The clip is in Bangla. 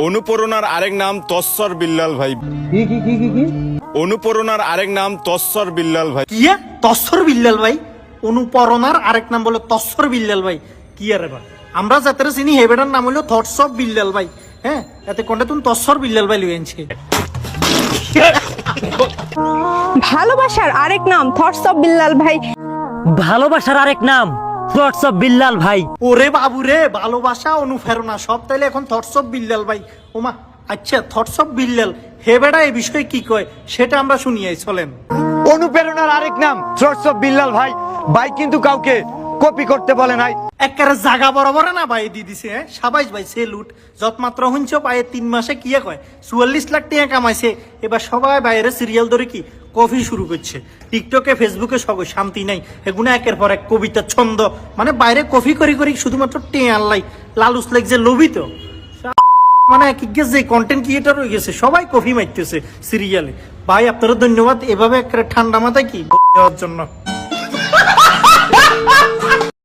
অনুপ্রেরণার আরেক নাম তস্সর বিল্লাল ভাই। কি অনুপ্রেরণার আরেক নাম তস্সর বিল্লাল ভাই। কি তস্সর বিল্লাল ভাই? অনুপ্রেরণার আরেক নাম বলে তস্সর বিল্লাল ভাই। কি আরে বা আমরা যাতে চিনি হেবেটার নাম হলো থটস অফ বিল্লাল ভাই। হ্যাঁ, এতে কোনটা তুমি তস্সর বিল্লাল ভাই লই আনছে। ভালোবাসার আরেক নাম থটস অফ বিল্লাল ভাই। ভালোবাসার আরেক নাম থটস অফ বিল্লাল ভাই। ওরে বাবু রে, ভালোবাসা অনুপ্রেরণা সব তাইলে এখন থটস অফ বিল্লাল ভাই। ওমা আচ্ছা, থটস অফ বিল্লাল হেবেটা এই বিষয়ে কি কয় সেটা আমরা শুনিয়ে চলেন। অনুপ্রেরণার আরেক নাম থটস অফ বিল্লাল ভাই। ভাই কিন্তু কাউকে কপি করতে বলে নাই। একেবারে জাগা বরাবর না ভাই দিয়ে দিছে। হ্যাঁ সাবাইশ ভাই, সে লুট যত মাত্র হইছ পায়ে 3 মাসে কি কয় 44 লাখ টাকা কামাইছে। এবার সবাই বাইরে সিরিয়াল ধরে কি কফি শুরু করছে। টিকটকে ফেসবুকে সব শান্তি নাই, এগুলো একের পর এক কবিতা ছন্দ, মানে বাইরে কফি করি করি শুধুমাত্র টেয়াল্লাই লালুস লাইক যে লোভিত মানে কি যে কন্টেন্ট ক্রিয়েটর হয়ে গেছে, সবাই কফি মারতেছে সিরিয়ালে। ভাই আপনারা ধন্যবাদ এভাবে একটা ঠান্ডা মাথায় কি দেওয়ার জন্য।